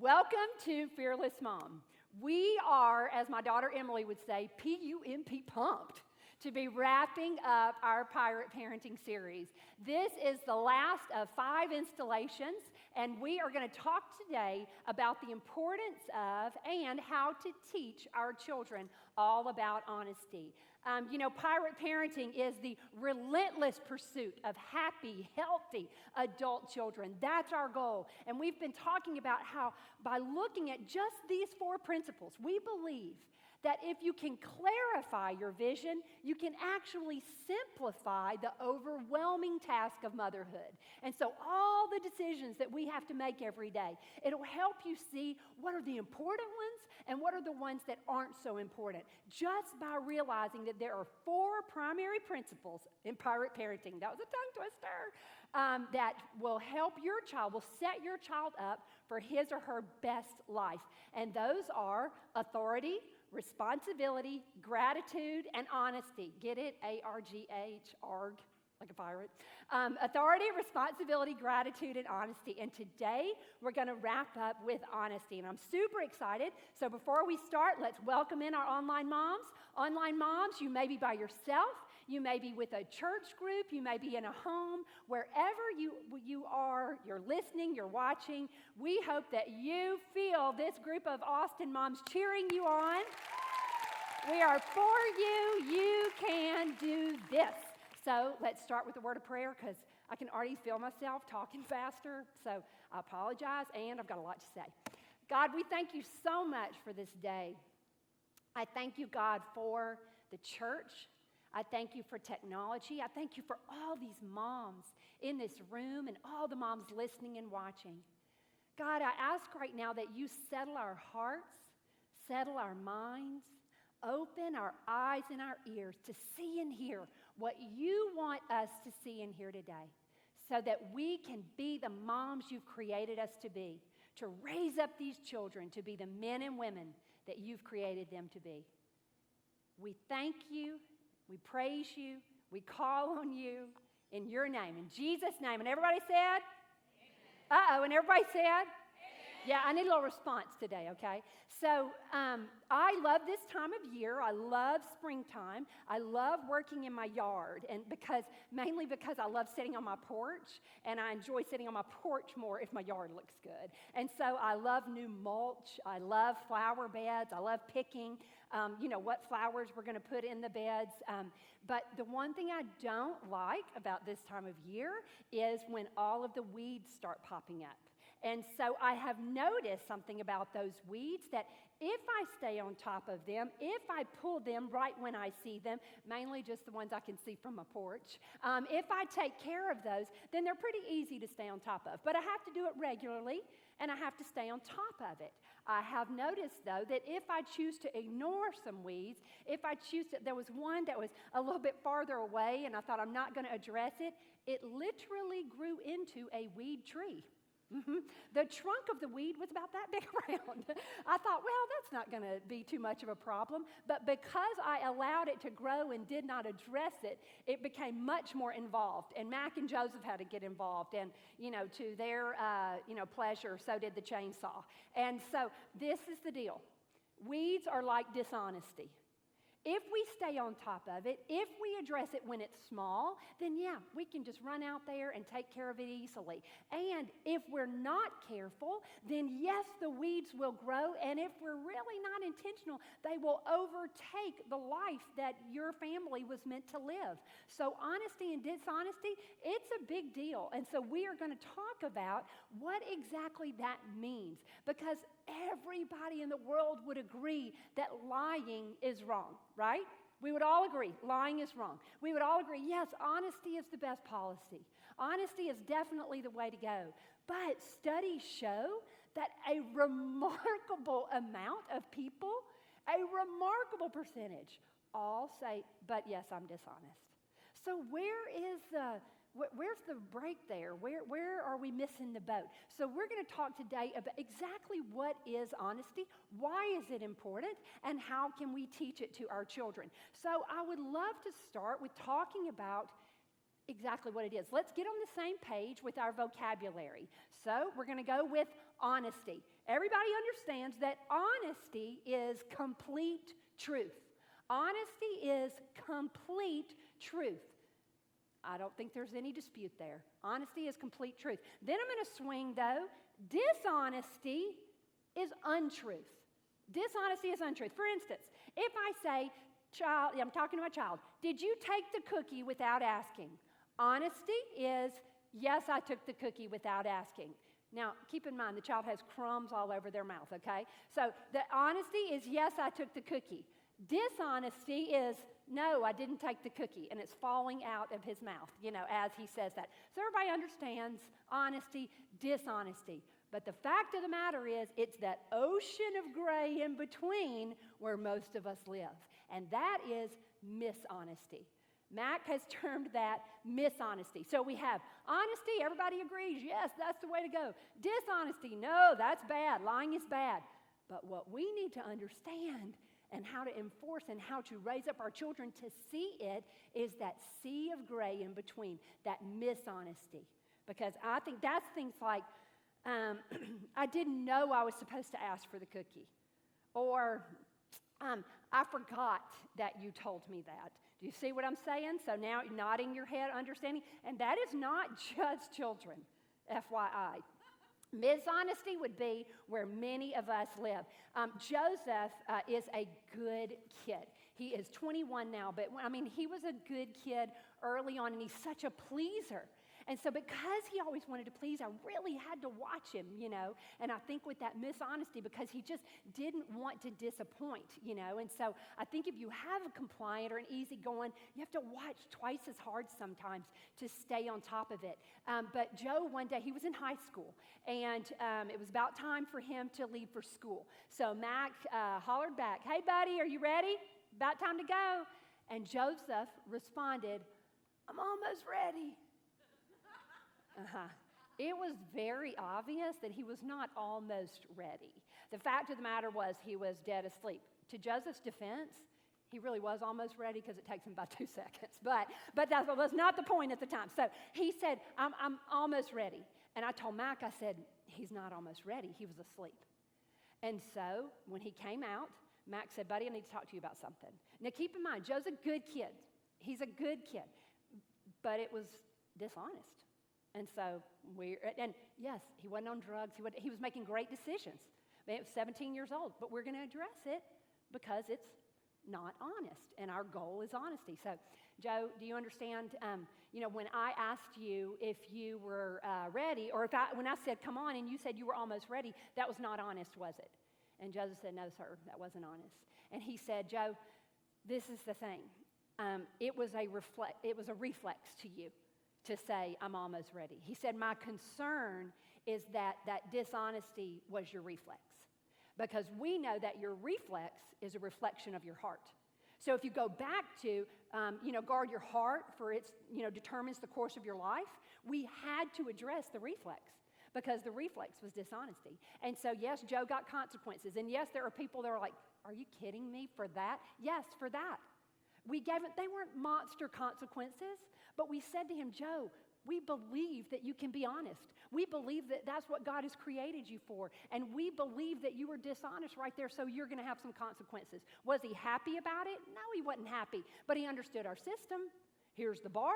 Welcome to Fearless Mom. We are, as my daughter Emily would say, P-U-M-P pumped to be wrapping up our Pirate Parenting series. This is the last of 5 installations, and we are going to talk today about the importance of and how to teach our children all about honesty. Pirate parenting is the relentless pursuit of happy, healthy adult children. That's our goal. And we've been talking about how by looking at just these 4 principles, we believe that if you can clarify your vision, you can actually simplify the overwhelming task of motherhood. And so all the decisions that we have to make every day, it'll help you see what are the important ones and what are the ones that aren't so important, just by realizing that there are 4 primary principles in pirate parenting. That was a tongue twister. That will help your child, will set your child up for his or her best life. And those are authority, responsibility, gratitude, and honesty. Get it? A-R-G-H, ARG, like a pirate. Authority, responsibility, gratitude, and honesty. And today, we're going to wrap up with honesty. And I'm super excited. So before we start, let's welcome in our online moms. Online moms, you may be by yourself. You may be with a church group. You may be in a home. Wherever you are, you're listening, you're watching. We hope that you feel this group of Austin moms cheering you on. We are for you. You can do this. So let's start with a word of prayer because I can already feel myself talking faster. So I apologize, and I've got a lot to say. God, we thank you so much for this day. I thank you, God, for the church. I thank you for technology. I thank you for all these moms in this room and all the moms listening and watching. God, I ask right now that you settle our hearts, settle our minds, open our eyes and our ears to see and hear what you want us to see and hear today so that we can be the moms you've created us to be, to raise up these children to be the men and women that you've created them to be. We thank you. We praise you. We call on you in your name, in Jesus' name. And everybody said? Uh-oh, and everybody said? Yeah, I need a little response today, okay? So I love this time of year. I love springtime. I love working in my yard, and mainly because I love sitting on my porch, and I enjoy sitting on my porch more if my yard looks good. And so I love new mulch. I love flower beds. I love picking, what flowers we're going to put in the beds. But the one thing I don't like about this time of year is when all of the weeds start popping up. And so I have noticed something about those weeds that if I stay on top of them, if I pull them right when I see them, mainly just the ones I can see from my porch, if I take care of those, then they're pretty easy to stay on top of. But I have to do it regularly, and I have to stay on top of it. I have noticed, though, that if I choose to ignore some weeds, there was one that was a little bit farther away, and I thought I'm not going to address it, it literally grew into a weed tree. The trunk of the weed was about that big around. I thought, well, that's not going to be too much of a problem. But because I allowed it to grow and did not address it, it became much more involved. And Mac and Joseph had to get involved. And, to their, pleasure, so did the chainsaw. And so this is the deal. Weeds are like dishonesty. If we stay on top of it, if we address it when it's small, then yeah, we can just run out there and take care of it easily. And if we're not careful, then yes, the weeds will grow. And if we're really not intentional, they will overtake the life that your family was meant to live. So honesty and dishonesty, it's a big deal. And so we are going to talk about what exactly that means, because everybody in the world would agree that lying is wrong, right? We would all agree lying is wrong. We would all agree, yes, honesty is the best policy. Honesty is definitely the way to go. But studies show that a remarkable amount of people, a remarkable percentage, all say, but yes, I'm dishonest. So where's the break there? Where are we missing the boat? So we're going to talk today about exactly what is honesty, why is it important, and how can we teach it to our children. So I would love to start with talking about exactly what it is. Let's get on the same page with our vocabulary. So we're going to go with honesty. Everybody understands that honesty is complete truth. Honesty is complete truth. I don't think there's any dispute there. Honesty is complete truth. Then I'm going to swing, though. Dishonesty is untruth. Dishonesty is untruth. For instance, if I say, child, I'm talking to my child, did you take the cookie without asking? Honesty is, yes, I took the cookie without asking. Now, keep in mind, the child has crumbs all over their mouth, okay? So the honesty is, yes, I took the cookie. Dishonesty is, no, I didn't take the cookie, and it's falling out of his mouth, as he says that. So everybody understands honesty, dishonesty. But the fact of the matter is, it's that ocean of gray in between where most of us live, and that is mishonesty. Mac has termed that mishonesty. So we have honesty, everybody agrees, yes, that's the way to go. Dishonesty, no, that's bad, lying is bad. But what we need to understand and how to enforce and how to raise up our children to see it is that sea of gray in between, that mishonesty. Because I think that's things like, I didn't know I was supposed to ask for the cookie. Or, I forgot that you told me that. Do you see what I'm saying? So now you're nodding your head, understanding. And that is not just children, FYI. Mishonesty would be where many of us live. Joseph is a good kid. He is 21 now, but he was a good kid early on, and he's such a pleaser. And so because he always wanted to please, I really had to watch him, And I think with that mishonesty, because he just didn't want to disappoint, And so I think if you have a compliant or an easygoing, you have to watch twice as hard sometimes to stay on top of it. But Joe, one day, he was in high school, and it was about time for him to leave for school. So Mac hollered back, "Hey, buddy, are you ready? About time to go." And Joseph responded, "I'm almost ready." It was very obvious that he was not almost ready. The fact of the matter was he was dead asleep. To Joseph's defense, he really was almost ready because it takes him about 2 seconds. But that was not the point at the time. So he said, I'm almost ready. And I told Mac, I said, he's not almost ready. He was asleep. And so when he came out, Mac said, "Buddy, I need to talk to you about something." Now keep in mind, Joe's a good kid. He's a good kid. But it was dishonest. And so and yes, he wasn't on drugs. He was making great decisions. He was 17 years old, but we're going to address it because it's not honest, and our goal is honesty. So, Joe, do you understand? When I asked you if you were ready, or when I said, "Come on," and you said you were almost ready, that was not honest, was it? And Joseph said, "No, sir, that wasn't honest." And he said, "Joe, this is the thing. It was a reflex to you to say, 'I'm almost ready.'" He said, "My concern is that dishonesty was your reflex, because we know that your reflex is a reflection of your heart. So if you go back to, guard your heart, for it, determines the course of your life, we had to address the reflex because the reflex was dishonesty. And so, yes, Joe got consequences. And yes, there are people that are like, "Are you kidding me for that?" Yes, for that. They weren't monster consequences, but we said to him, "Joe, we believe that you can be honest. We believe that that's what God has created you for. And we believe that you were dishonest right there, so you're going to have some consequences." Was he happy about it? No, he wasn't happy. But he understood our system. Here's the bar.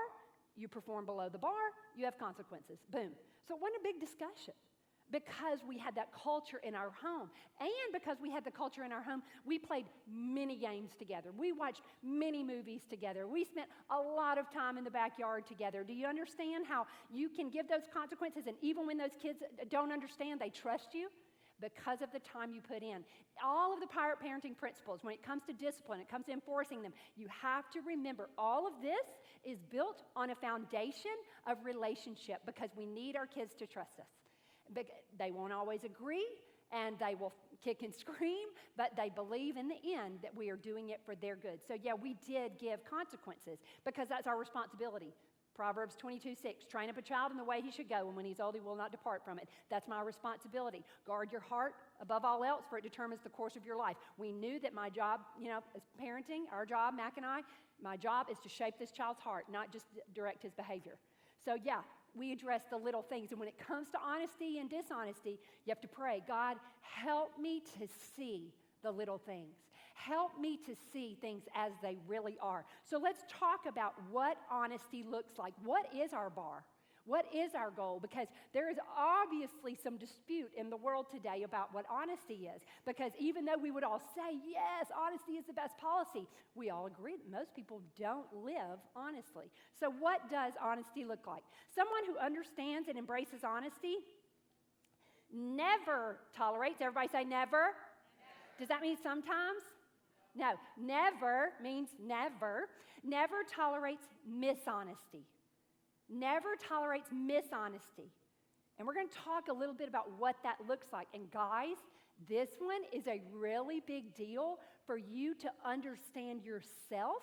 You perform below the bar, you have consequences. Boom. So it wasn't a big discussion. Because we had that culture in our home. And because we had the culture in our home, we played many games together. We watched many movies together. We spent a lot of time in the backyard together. Do you understand how you can give those consequences, and even when those kids don't understand, they trust you? Because of the time you put in. All of the pirate parenting principles, when it comes to discipline, it comes to enforcing them, you have to remember all of this is built on a foundation of relationship, because we need our kids to trust us. They won't always agree, and they will kick and scream, but they believe in the end that we are doing it for their good. So yeah, we did give consequences because that's our responsibility. Proverbs 22:6, train up a child in the way he should go, and when he's old, he will not depart from it. That's my responsibility. Guard your heart above all else, for it determines the course of your life. We knew that my job, as parenting, our job, Mac and I, my job is to shape this child's heart, not just direct his behavior. So yeah, we address the little things. And when it comes to honesty and dishonesty, you have to pray, God, help me to see the little things. Help me to see things as they really are. So let's talk about what honesty looks like. What is our bar? What is our goal? Because there is obviously some dispute in the world today about what honesty is. Because even though we would all say, yes, honesty is the best policy, we all agree that most people don't live honestly. So what does honesty look like? Someone who understands and embraces honesty never tolerates. Everybody say never. Does that mean sometimes? No, never means never. Never tolerates mishonesty. Never tolerates mishonesty. And we're going to talk a little bit about what that looks like. And guys, this one is a really big deal for you to understand yourself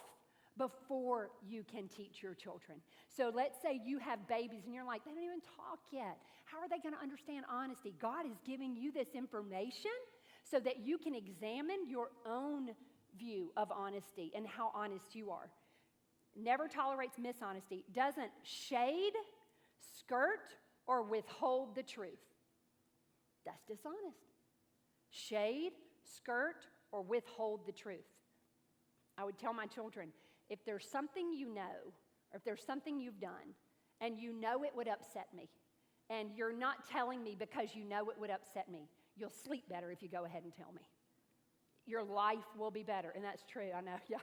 before you can teach your children. So let's say you have babies and you're like, they don't even talk yet. How are they going to understand honesty? God is giving you this information so that you can examine your own view of honesty and how honest you are. Never tolerates mishonesty, doesn't shade, skirt, or withhold the truth. That's dishonest. Shade, skirt, or withhold the truth. I would tell my children, if there's something you know, or if there's something you've done, and you know it would upset me, and you're not telling me because you know it would upset me, you'll sleep better if you go ahead and tell me. Your life will be better. And that's true, I know. Yeah.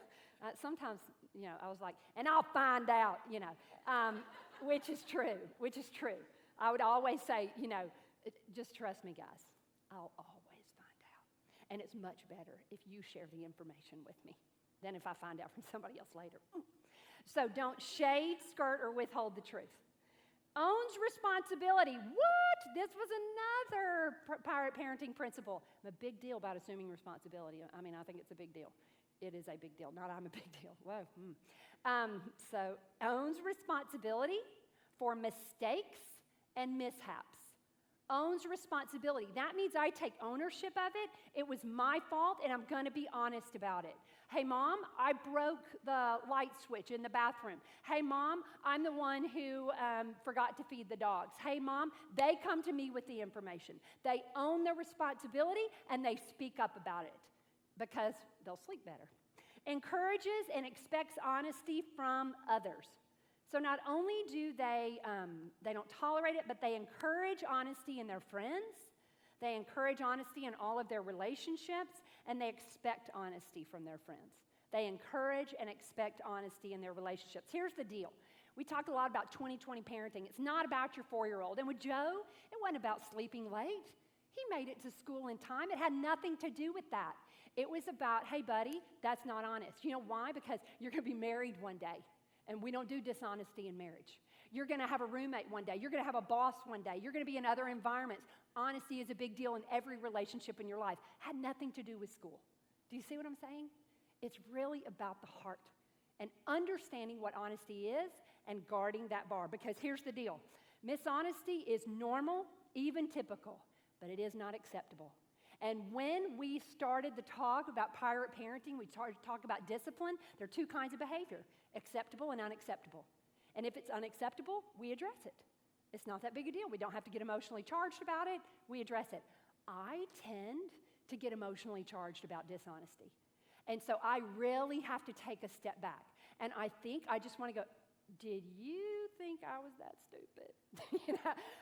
Sometimes, I was like, and I'll find out, which is true. I would always say, just trust me, guys. I'll always find out. And it's much better if you share the information with me than if I find out from somebody else later. So don't shade, skirt, or withhold the truth. Owns responsibility. What? This was another pirate parenting principle. I'm a big deal about assuming responsibility. I think it's a big deal. It is a big deal. Not I'm a big deal. Whoa. So owns responsibility for mistakes and mishaps. Owns responsibility. That means I take ownership of it. It was my fault, and I'm going to be honest about it. Hey, Mom, I broke the light switch in the bathroom. Hey, Mom, I'm the one who forgot to feed the dogs. Hey, Mom, they come to me with the information. They own their responsibility, and they speak up about it because they'll sleep better. Encourages and expects honesty from others. So not only do they don't tolerate it, but they encourage honesty in their friends. They encourage honesty in all of their relationships, and they expect honesty from their friends. They encourage and expect honesty in their relationships. Here's the deal. We talked a lot about 20/20 parenting. It's not about your 4-year-old. And with Joe, it wasn't about sleeping late. He made it to school in time. It had nothing to do with that. It was about, hey, buddy, that's not honest. You know why? Because you're going to be married one day, and we don't do dishonesty in marriage. You're going to have a roommate one day. You're going to have a boss one day. You're going to be in other environments. Honesty is a big deal in every relationship in your life. Had nothing to do with school. Do you see what I'm saying? It's really about the heart and understanding what honesty is and guarding that bar. Because here's the deal. Mishonesty is normal, even typical, but it is not acceptable. And when we started the talk about pirate parenting, we started to talk about discipline. There are two kinds of behavior, acceptable and unacceptable. And if it's unacceptable, we address it. It's not that big a deal. We don't have to get emotionally charged about it. We address it. I tend to get emotionally charged about dishonesty. And so I really have to take a step back. And I just want to go, did you think I was that stupid?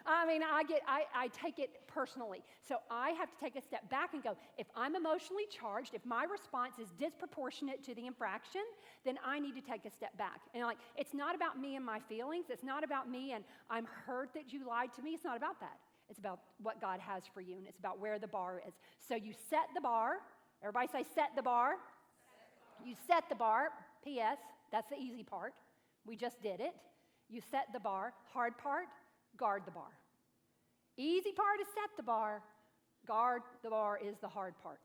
I take it personally. So I have to take a step back and go, if I'm emotionally charged, if my response is disproportionate to the infraction, then I need to take a step back. And it's not about me and my feelings. It's not about me and I'm hurt that you lied to me. It's not about that. It's about what God has for you, and it's about where the bar is. So you set the bar. Everybody say set the bar. You set the bar. P.S. That's the easy part. We just did it. You set the bar. Hard part, guard the bar. Easy part is set the bar. Guard the bar is the hard part.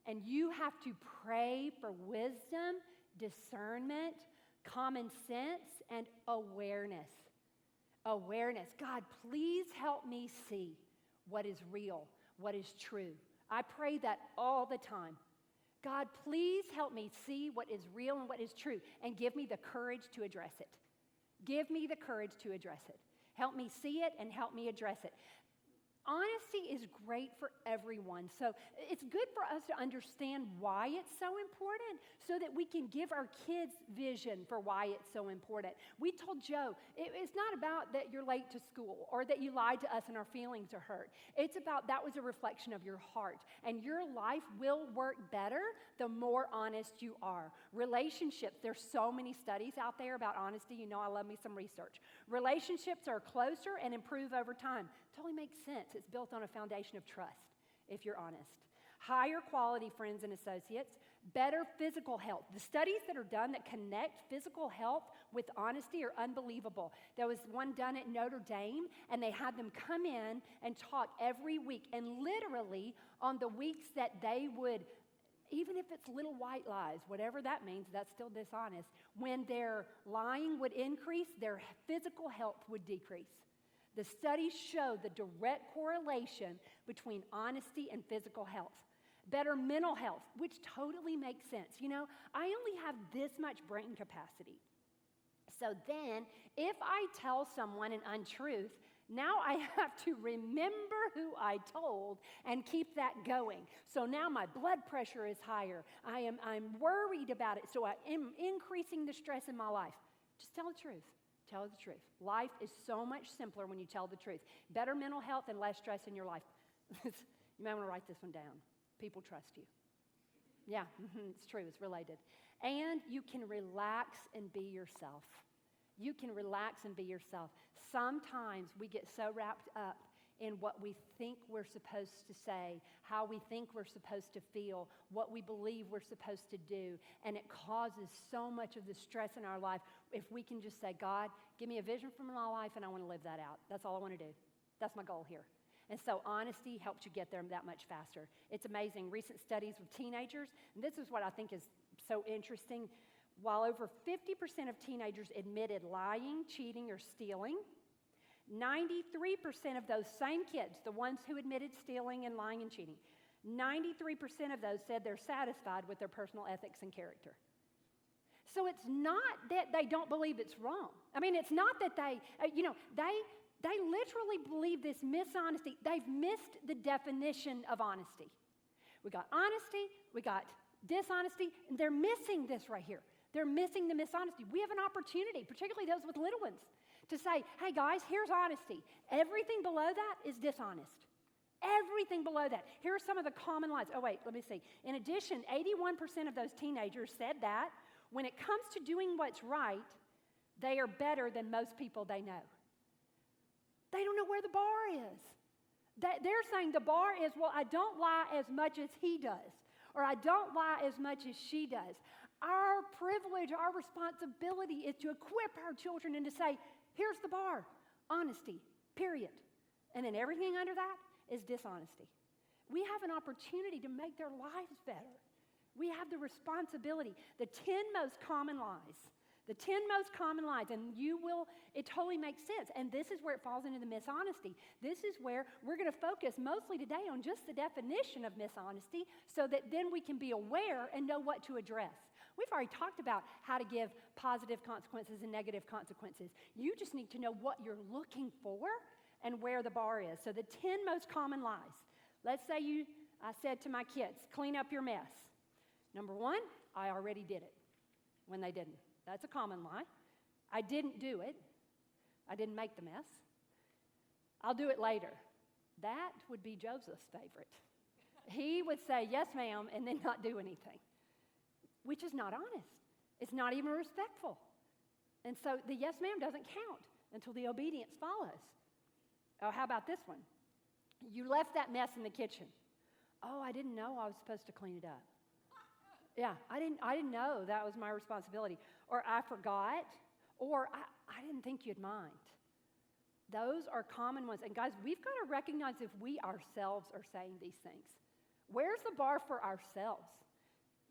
And you have to pray for wisdom, discernment, common sense, and awareness. Awareness. God, please help me see what is real, what is true. I pray that all the time. God, please help me see what is real and what is true, and give me the courage to address it. Give me the courage to address it. Help me see it and help me address it. Honesty is great for everyone. So it's good for us to understand why it's so important so that we can give our kids vision for why it's so important. We told Joe, it's not about that you're late to school or that you lied to us and our feelings are hurt. It's about that was a reflection of your heart. And your life will work better the more honest you are. Relationships, there's so many studies out there about honesty. You know I love me some research. Relationships are closer and improve over time. Totally makes sense. It's built on a foundation of trust, if you're honest. Higher quality friends and associates, better physical health. The studies that are done that connect physical health with honesty are unbelievable. There was one done at Notre Dame, and they had them come in and talk every week. And literally, on the weeks that they would, even if it's little white lies, whatever that means, that's still dishonest. When their lying would increase, their physical health would decrease. The studies show the direct correlation between honesty and physical health. Better mental health, which totally makes sense. You know, I only have this much brain capacity. So then, if I tell someone an untruth, now I have to remember who I told and keep that going. So now my blood pressure is higher. I'm worried about it, so I am increasing the stress in my life. Just tell the truth. Tell the truth. Life is so much simpler when you tell the truth. Better mental health and less stress in your life. You might want to write this one down. People trust you. Yeah, it's true. It's related. And you can relax and be yourself. You can relax and be yourself. Sometimes we get so wrapped up in what we think we're supposed to say, how we think we're supposed to feel, what we believe we're supposed to do, and it causes so much of the stress in our life. If we can just say, God, give me a vision for my life, and I want to live that out. That's all I want to do. That's my goal here. And so honesty helps you get there that much faster. It's amazing. Recent studies with teenagers, and this is what I think is so interesting. While over 50% of teenagers admitted lying, cheating, or stealing, 93% of those same kids, the ones who admitted stealing and lying and cheating, 93% of those said they're satisfied with their personal ethics and character. So it's not that they don't believe it's wrong. I mean, it's not that they literally believe this dishonesty. They've missed the definition of honesty. We got honesty, we got dishonesty, and they're missing this right here. They're missing the dishonesty. We have an opportunity, particularly those with little ones, to say, hey guys, here's honesty. Everything below that is dishonest. Everything below that. Here are some of the common lies. Oh wait, let me see. In addition, 81% of those teenagers said that when it comes to doing what's right, they are better than most people they know. They don't know where the bar is. They're saying the bar is, well, I don't lie as much as he does, or I don't lie as much as she does. Our privilege, our responsibility is to equip our children and to say, here's the bar, honesty, period. And then everything under that is dishonesty. We have an opportunity to make their lives better. We have the responsibility. The 10 most common lies, and it totally makes sense. And this is where it falls into the dishonesty. This is where we're going to focus mostly today on just the definition of dishonesty so that then we can be aware and know what to address. We've already talked about how to give positive consequences and negative consequences. You just need to know what you're looking for and where the bar is. So the 10 most common lies. Let's say I said to my kids, clean up your mess. Number 1, I already did it when they didn't. That's a common lie. I didn't do it. I didn't make the mess. I'll do it later. That would be Joseph's favorite. He would say, yes, ma'am, and then not do anything, which is not honest. It's not even respectful. And so the yes, ma'am doesn't count until the obedience follows. Oh, how about this one? You left that mess in the kitchen. Oh, I didn't know I was supposed to clean it up. Yeah, I didn't know that was my responsibility. Or I forgot, or I didn't think you'd mind. Those are common ones. And guys, we've got to recognize if we ourselves are saying these things. Where's the bar for ourselves?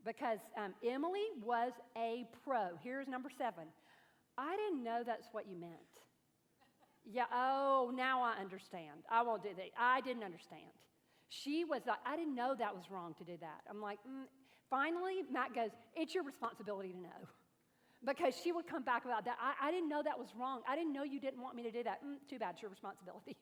because Emily was a pro. Here's number 7. I didn't know that's what you meant. Yeah, oh, now I understand. I won't do that. I didn't understand. She was like, I didn't know that was wrong to do that. I'm like, Finally, Matt goes, it's your responsibility to know. Because she would come back about that. I didn't know that was wrong. I didn't know you didn't want me to do that. Too bad, it's your responsibility.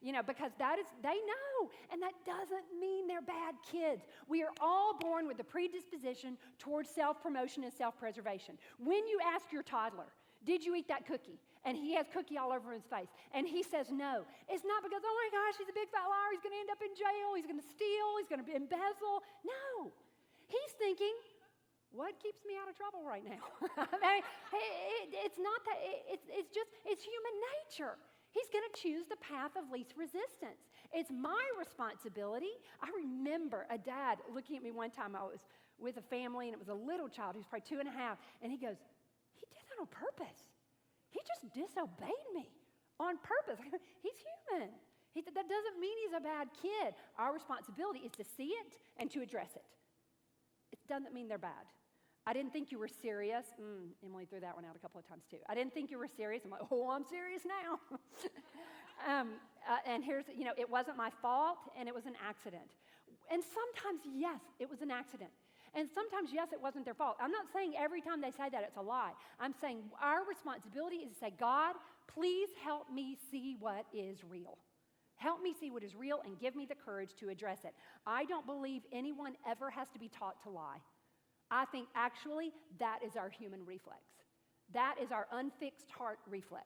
Because they know. And that doesn't mean they're bad kids. We are all born with a predisposition towards self-promotion and self-preservation. When you ask your toddler, did you eat that cookie? And he has cookie all over his face. And he says no. It's not because, oh my gosh, he's a big fat liar. He's going to end up in jail. He's going to steal. He's going to embezzle. No. He's thinking, what keeps me out of trouble right now? It's not that. It's human nature. He's going to choose the path of least resistance. It's my responsibility. I remember a dad looking at me one time. I was with a family, and it was a little child. He was probably 2.5. And he goes, he did that on purpose. He just disobeyed me on purpose. He's human. That doesn't mean he's a bad kid. Our responsibility is to see it and to address it. It doesn't mean they're bad. I didn't think you were serious. Emily threw that one out a couple of times too. I didn't think you were serious. I'm like, I'm serious now. And here's, it wasn't my fault, and it was an accident. And sometimes, yes, it was an accident. And sometimes, yes, it wasn't their fault. I'm not saying every time they say that it's a lie. I'm saying our responsibility is to say, God, please help me see what is real. Help me see what is real and give me the courage to address it. I don't believe anyone ever has to be taught to lie. I think actually that is our human reflex. That is our unfixed heart reflex.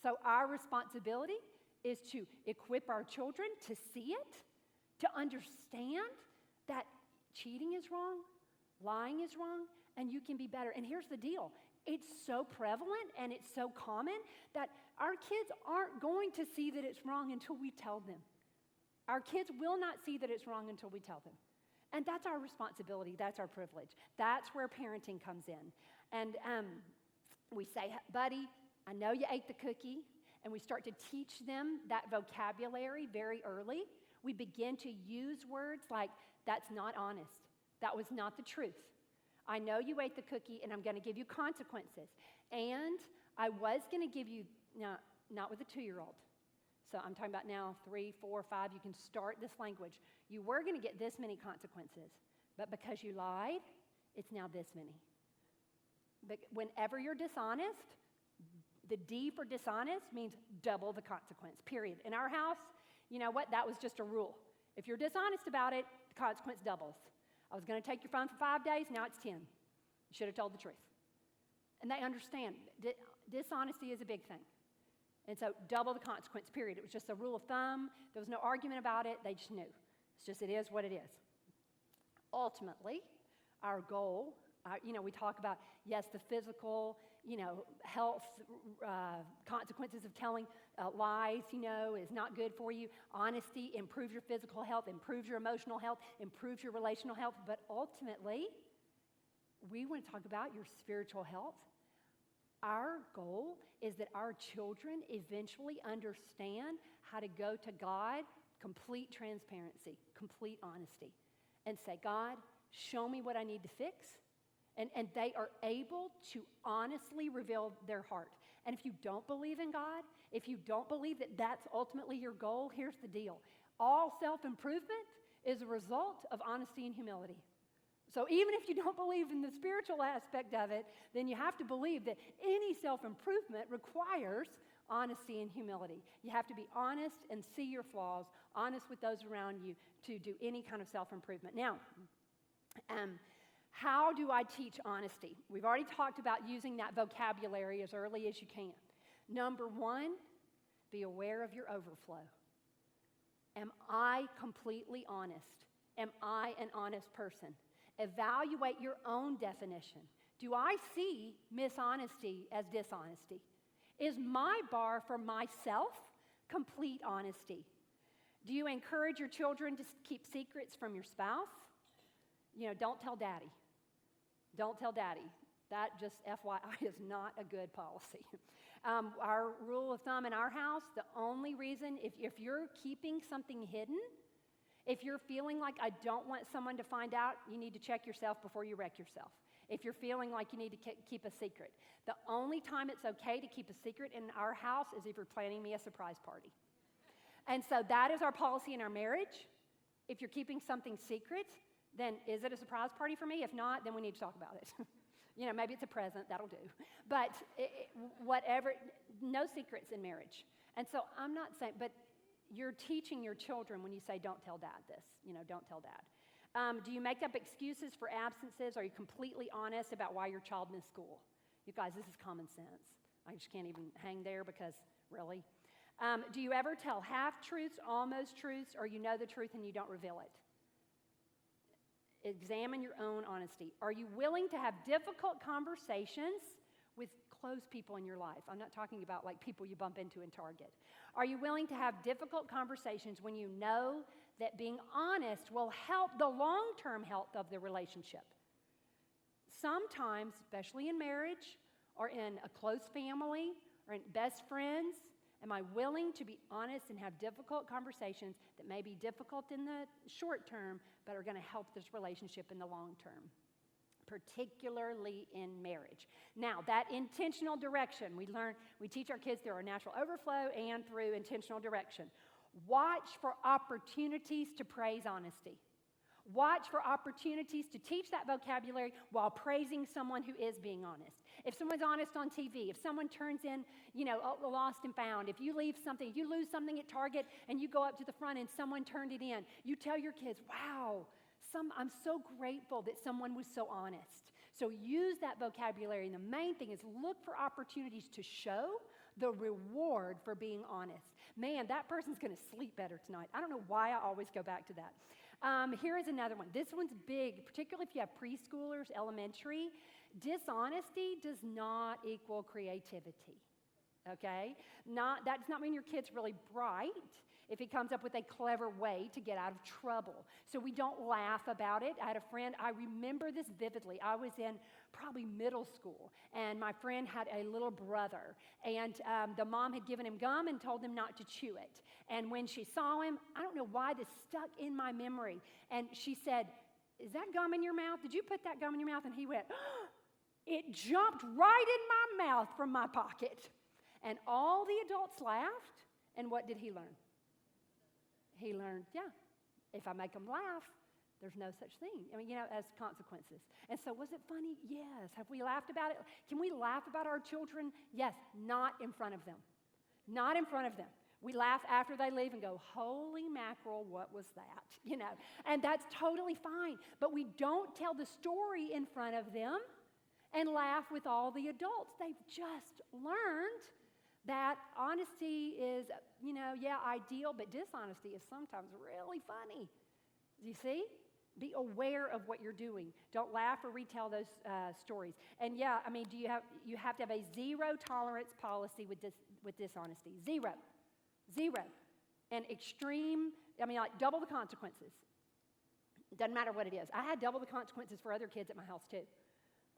So our responsibility is to equip our children to see it, to understand that cheating is wrong, lying is wrong, and you can be better. And here's the deal. It's so prevalent and it's so common that our kids aren't going to see that it's wrong until we tell them. Our kids will not see that it's wrong until we tell them. And that's our responsibility. That's our privilege. That's where parenting comes in. And we say, buddy, I know you ate the cookie. And we start to teach them that vocabulary very early. We begin to use words like, that's not honest. That was not the truth. I know you ate the cookie, and I'm going to give you consequences. And I was going to give you, not with a 2-year-old. So I'm talking about now 3, 4, 5. You can start this language. You were going to get this many consequences, but because you lied, it's now this many. But whenever you're dishonest, the D for dishonest means double the consequence, period. In our house, you know what? That was just a rule. If you're dishonest about it, the consequence doubles. I was going to take your phone for 5 days, now it's 10. You should have told the truth. And they understand. Dishonesty is a big thing. And so double the consequence, period. It was just a rule of thumb. There was no argument about it. They just knew. It's just, it is what it is. Ultimately, our goal, we talk about, yes, the physical, health consequences of telling lies, is not good for you. Honesty improves your physical health, improves your emotional health, improves your relational health. But ultimately, we want to talk about your spiritual health. Our goal is that our children eventually understand how to go to God, complete transparency, complete honesty, and say, God, show me what I need to fix. And they are able to honestly reveal their heart. And if you don't believe in God, if you don't believe that that's ultimately your goal, here's the deal. All self-improvement is a result of honesty and humility. So even if you don't believe in the spiritual aspect of it, then you have to believe that any self-improvement requires honesty and humility. You have to be honest and see your flaws, honest with those around you to do any kind of self-improvement. Now, how do I teach honesty? We've already talked about using that vocabulary as early as you can. Number 1, be aware of your overflow. Am I completely honest? Am I an honest person? Evaluate your own definition. Do I see mishonesty as dishonesty? Is my bar for myself complete honesty? Do you encourage your children to keep secrets from your spouse? Don't tell daddy. Don't tell daddy. That just FYI is not a good policy. Our rule of thumb in our house, the only reason, if you're keeping something hidden, If you're feeling like I don't want someone to find out, you need to check yourself before you wreck yourself. If you're feeling like you need to keep a secret. The only time it's okay to keep a secret in our house is if you're planning me a surprise party. And so that is our policy in our marriage. If you're keeping something secret, then is it a surprise party for me? If not, then we need to talk about it. Maybe it's a present, that'll do. But whatever, no secrets in marriage. And so I'm not saying, but you're teaching your children when you say, don't tell dad this, don't tell dad. Do you make up excuses for absences? Are you completely honest about why your child missed school? You guys, this is common sense. I just can't even hang there because, really? Do you ever tell half-truths, almost truths, or you know the truth and you don't reveal it? Examine your own honesty. Are you willing to have difficult conversations with close people in your life? I'm not talking about like people you bump into in Target. Are you willing to have difficult conversations when you know that being honest will help the long-term health of the relationship? Sometimes, especially in marriage or in a close family or in best friends, am I willing to be honest and have difficult conversations that may be difficult in the short term, but are going to help this relationship in the long term, particularly in marriage? Now, that intentional direction, we teach our kids through our natural overflow and through intentional direction. Watch for opportunities to praise honesty. Watch for opportunities to teach that vocabulary while praising someone who is being honest. If someone's honest on TV, if someone turns in, a lost and found, if you lose something at Target and you go up to the front and someone turned it in, you tell your kids, wow, I'm so grateful that someone was so honest. So use that vocabulary. And the main thing is look for opportunities to show the reward for being honest. Man, that person's going to sleep better tonight. I don't know why I always go back to that. Here is another one. This one's big, particularly if you have preschoolers, elementary. Dishonesty does not equal creativity, okay? That does not mean your kid's really bright if he comes up with a clever way to get out of trouble. So we don't laugh about it. I had a friend, I remember this vividly. I was in probably middle school, and my friend had a little brother, and the mom had given him gum and told him not to chew it. And when she saw him, I don't know why this stuck in my memory, and she said, "Is that gum in your mouth? Did you put that gum in your mouth?" And he went, "Oh, it jumped right in my mouth from my pocket." And all the adults laughed, and what did he learn? He learned, if I make them laugh, there's no such thing. As consequences. And so was it funny? Yes. Have we laughed about it? Can we laugh about our children? Yes, not in front of them. Not in front of them. We laugh after they leave and go, holy mackerel, what was that? And that's totally fine. But we don't tell the story in front of them and laugh with all the adults. They've just learned that honesty is, ideal, but dishonesty is sometimes really funny. Do you see? Be aware of what you're doing. Don't laugh or retell those stories. And you have to have a zero tolerance policy with dishonesty. Zero. And extreme, double the consequences. Doesn't matter what it is. I had double the consequences for other kids at my house too.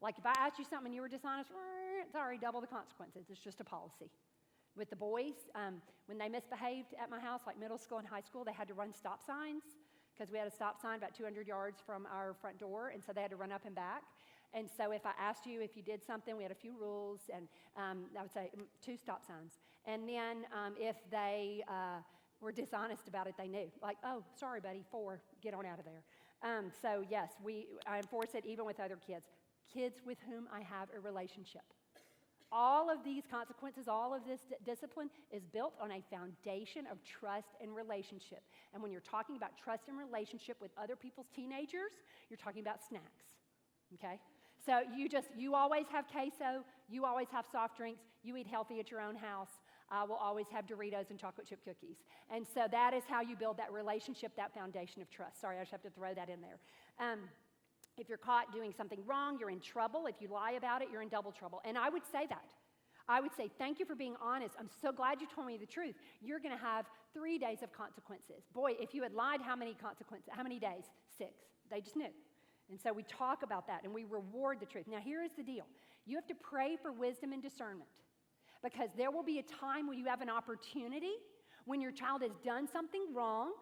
Like if I asked you something and you were dishonest, sorry, double the consequences. It's just a policy. With the boys, when they misbehaved at my house, like middle school and high school, they had to run stop signs because we had a stop sign about 200 yards from our front door, and so they had to run up and back. And so if I asked you if you did something, we had a few rules, and I would say 2 stop signs. And then if they were dishonest about it, they knew. Like, oh, sorry, buddy, 4, get on out of there. So yes, I enforce it even with other kids with whom I have a relationship. All of these consequences, all of this discipline is built on a foundation of trust and relationship. And when you're talking about trust and relationship with other people's teenagers, you're talking about snacks, okay? So you always have queso, you always have soft drinks, you eat healthy at your own house. I will always have Doritos and chocolate chip cookies. And so that is how you build that relationship, that foundation of trust. Sorry, I just have to throw that in there. If you're caught doing something wrong, you're in trouble. If you lie about it, you're in double trouble. And I would say that. I would say, thank you for being honest. I'm so glad you told me the truth. You're going to have 3 days of consequences. Boy, if you had lied, how many consequences? How many days? 6. They just knew. And so we talk about that and we reward the truth. Now, here is the deal. You have to pray for wisdom and discernment because there will be a time when you have an opportunity when your child has done something wrong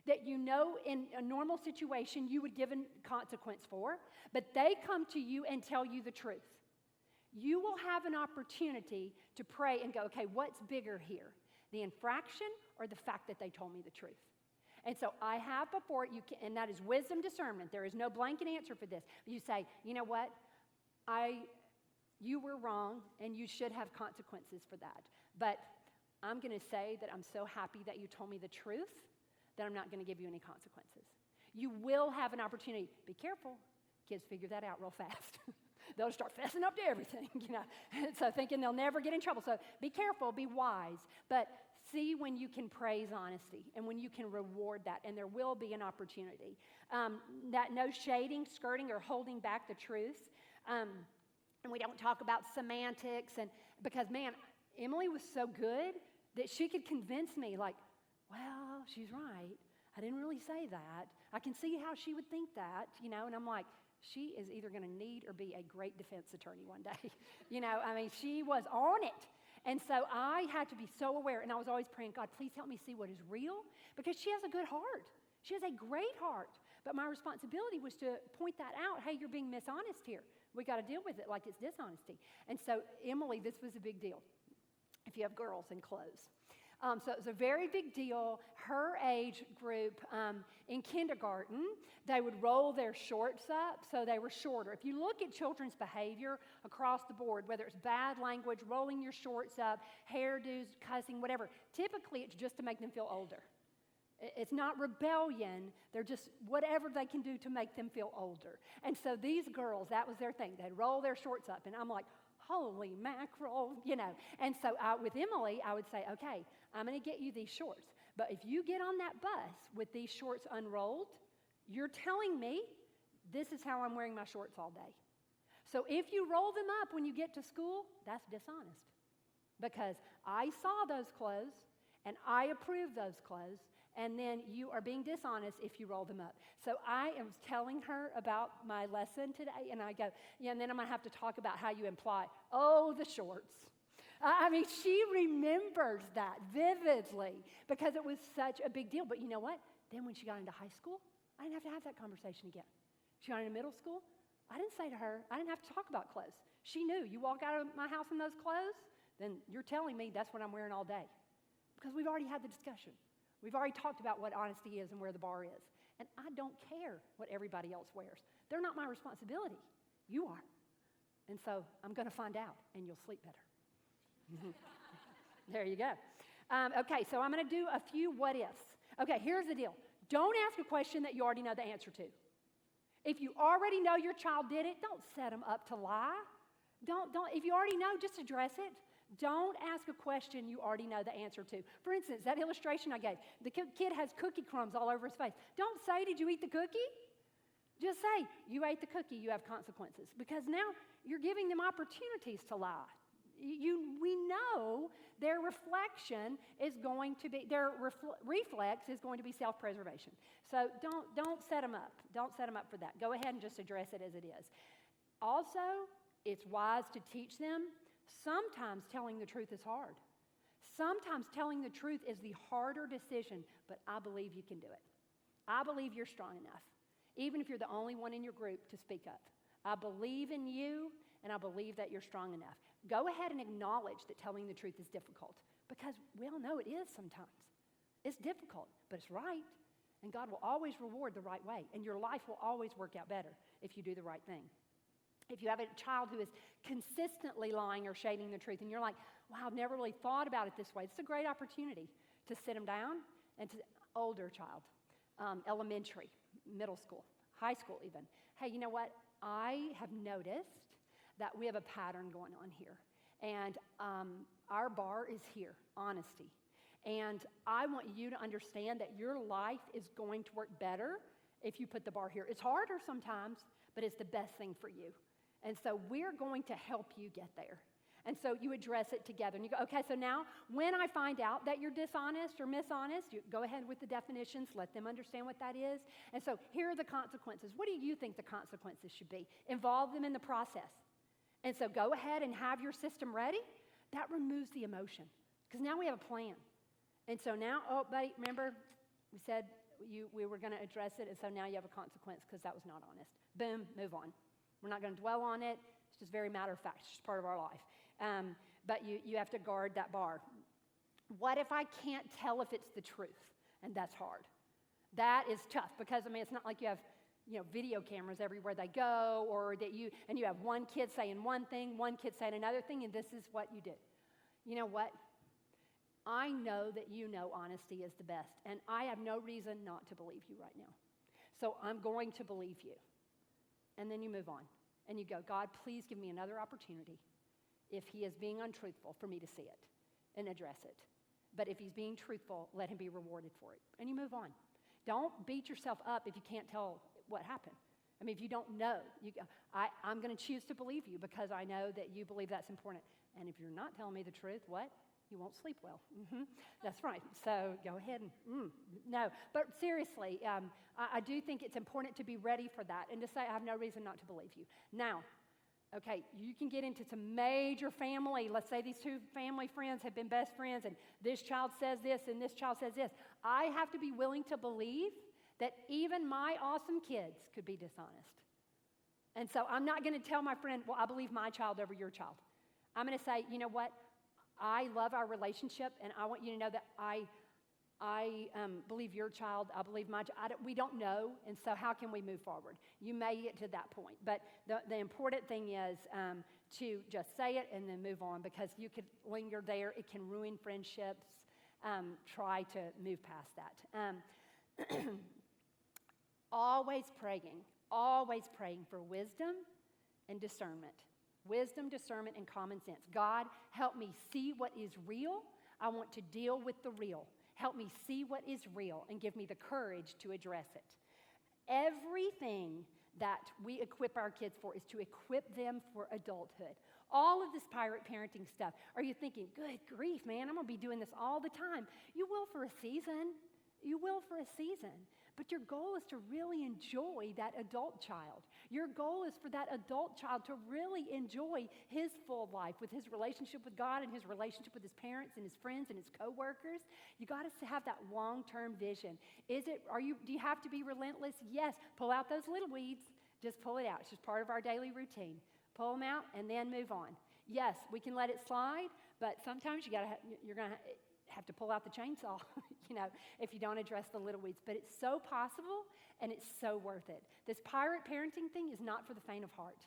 that you know in a normal situation you would give a consequence for, but they come to you and tell you the truth. You will have an opportunity to pray and go, okay, what's bigger here? The infraction or the fact that they told me the truth? And so I have before you, and that is wisdom discernment. There is no blanket answer for this. You say, you know what? You were wrong, and you should have consequences for that. But I'm going to say that I'm so happy that you told me the truth that I'm not going to give you any consequences. You will have an opportunity. Be careful. Kids figure that out real fast. They'll start fessing up to everything, so thinking they'll never get in trouble. So be careful, be wise, but see when you can praise honesty and when you can reward that, and there will be an opportunity. That no shading, skirting, or holding back the truth. And we don't talk about semantics, and because, man, Emily was so good that she could convince me, like, well, she's right. I didn't really say that. I can see how she would think that, and I'm like, she is either going to need or be a great defense attorney one day. She was on it. And so I had to be so aware, and I was always praying, God, please help me see what is real, because she has a good heart. She has a great heart. But my responsibility was to point that out. Hey, you're being dishonest here. We got to deal with it like it's dishonesty. And so, Emily, this was a big deal if you have girls in clothes. So it was a very big deal. Her age group in kindergarten, they would roll their shorts up so they were shorter. If you look at children's behavior across the board, whether it's bad language, rolling your shorts up, hairdos, cussing, whatever, typically it's just to make them feel older. It's not rebellion. They're just whatever they can do to make them feel older. And so these girls, that was their thing. They'd roll their shorts up. And I'm like, holy mackerel, And so with Emily, I would say, okay, I'm going to get you these shorts. But if you get on that bus with these shorts unrolled, you're telling me this is how I'm wearing my shorts all day. So if you roll them up when you get to school, that's dishonest. Because I saw those clothes and I approved those clothes. And then you are being dishonest if you roll them up. So I am telling her about my lesson today, and I go, and then I'm going to have to talk about how you imply, the shorts. She remembers that vividly because it was such a big deal. But you know what? Then when she got into high school, I didn't have to have that conversation again. She got into middle school, I didn't say to her, I didn't have to talk about clothes. She knew, you walk out of my house in those clothes, then you're telling me that's what I'm wearing all day. Because we've already had the discussion. We've already talked about what honesty is and where the bar is. And I don't care what everybody else wears. They're not my responsibility. You are. And so I'm going to find out, and you'll sleep better. There you go. Okay, so I'm going to do a few what ifs. Okay, here's the deal. Don't ask a question that you already know the answer to. If you already know your child did it, don't set them up to lie. Don't. If you already know, just address it. Don't ask a question you already know the answer to. For instance, that illustration I gave, the kid has cookie crumbs all over his face. Don't say, did you eat the cookie? Just say, you ate the cookie, you have consequences. Because now you're giving them opportunities to lie. We know their reflection is going to be, their reflex is going to be self-preservation. So don't set them up. Don't set them up for that. Go ahead and just address it as it is. Also, it's wise to teach them. Sometimes telling the truth is hard. Sometimes telling the truth is the harder decision, but I believe you can do it. I believe you're strong enough, even if you're the only one in your group to speak up. I believe in you, and I believe that you're strong enough. Go ahead and acknowledge that telling the truth is difficult, because we all know it is sometimes. It's difficult, but it's right, and God will always reward the right way, and your life will always work out better if you do the right thing. If you have a child who is consistently lying or shading the truth, and you're like, wow, I've never really thought about it this way, it's a great opportunity to sit them down and to older child, elementary, middle school, high school even. Hey, you know what? I have noticed that we have a pattern going on here. And our bar is here, honesty. And I want you to understand that your life is going to work better if you put the bar here. It's harder sometimes, but it's the best thing for you. And so we're going to help you get there. And so you address it together. And you go, okay, so now when I find out that you're dishonest or mishonest, you go ahead with the definitions, let them understand what that is. And so here are the consequences. What do you think the consequences should be? Involve them in the process. And so go ahead and have your system ready. That removes the emotion because now we have a plan. And so now, buddy, remember we said we were going to address it, and so now you have a consequence because that was not honest. Boom, move on. We're not going to dwell on it. It's just very matter of fact. It's just part of our life. But you have to guard that bar. What if I can't tell if it's the truth? And that's hard. That is tough because, it's not like you have, video cameras everywhere they go, or that you have one kid saying one thing, one kid saying another thing, and this is what you do. You know what? I know that you know honesty is the best, and I have no reason not to believe you right now. So I'm going to believe you. And then you move on, and you go, God, please give me another opportunity if he is being untruthful for me to see it and address it. But if he's being truthful, let him be rewarded for it. And you move on. Don't beat yourself up if you can't tell what happened. If you don't know, I'm going to choose to believe you because I know that you believe that's important. And if you're not telling me the truth, what? You won't sleep well. That's right. So go ahead and, no. But seriously, I do think it's important to be ready for that and to say, I have no reason not to believe you. Now, okay, you can get into some major family. Let's say these two family friends have been best friends, and this child says this, and this child says this. I have to be willing to believe that even my awesome kids could be dishonest. And so I'm not going to tell my friend, well, I believe my child over your child. I'm going to say, you know what? I love our relationship, and I want you to know that I believe your child, I believe my child. We don't know, and so how can we move forward? You may get to that point, but the important thing is to just say it and then move on, because you could linger there. It can ruin friendships. Try to move past that. Always praying for wisdom and discernment. Wisdom, discernment, and common sense. God, help me see what is real. I want to deal with the real. Help me see what is real and give me the courage to address it. Everything that we equip our kids for is to equip them for adulthood. All of this pirate parenting stuff. Are you thinking, good grief, man, I'm going to be doing this all the time? You will for a season. You will for a season. But your goal is to really enjoy that adult child. Your goal is for that adult child to really enjoy his full life with his relationship with God and his relationship with his parents and his friends and his coworkers. You got to have that long-term vision. Do you have to be relentless? Yes. Pull out those little weeds. Just pull it out. It's just part of our daily routine. Pull them out and then move on. Yes, we can let it slide, but sometimes you're going to have to pull out the chainsaw, if you don't address the little weeds. But it's so possible, and it's so worth it. This pirate parenting thing is not for the faint of heart.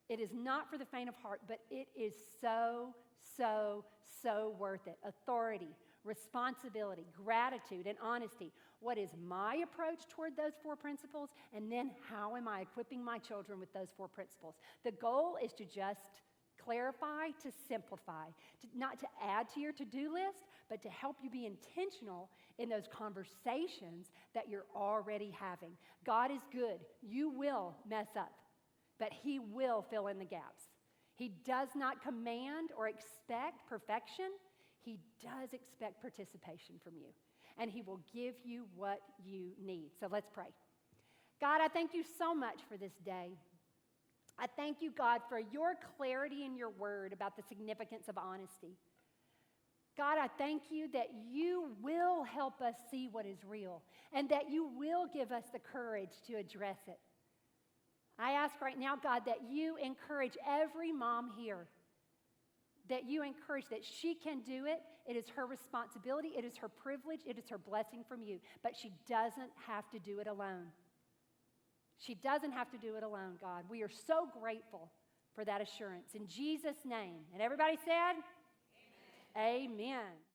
It is not for the faint of heart, but it is so, so, so worth it. Authority, responsibility, gratitude, and honesty. What is my approach toward those 4 principles? And then how am I equipping my children with those 4 principles? The goal is to just clarify, to simplify, not to add to your to-do list, but to help you be intentional in those conversations that you're already having. God is good. You will mess up, but he will fill in the gaps. He does not command or expect perfection. He does expect participation from you, and he will give you what you need. So let's pray. God, I thank you so much for this day. I thank you, God, for your clarity in your word about the significance of honesty. God, I thank you that you will help us see what is real and that you will give us the courage to address it. I ask right now, God, that you encourage every mom here, that you encourage that she can do it. It is her responsibility. It is her privilege. It is her blessing from you. But she doesn't have to do it alone. She doesn't have to do it alone, God. We are so grateful for that assurance. In Jesus' name. And everybody said, amen. Amen.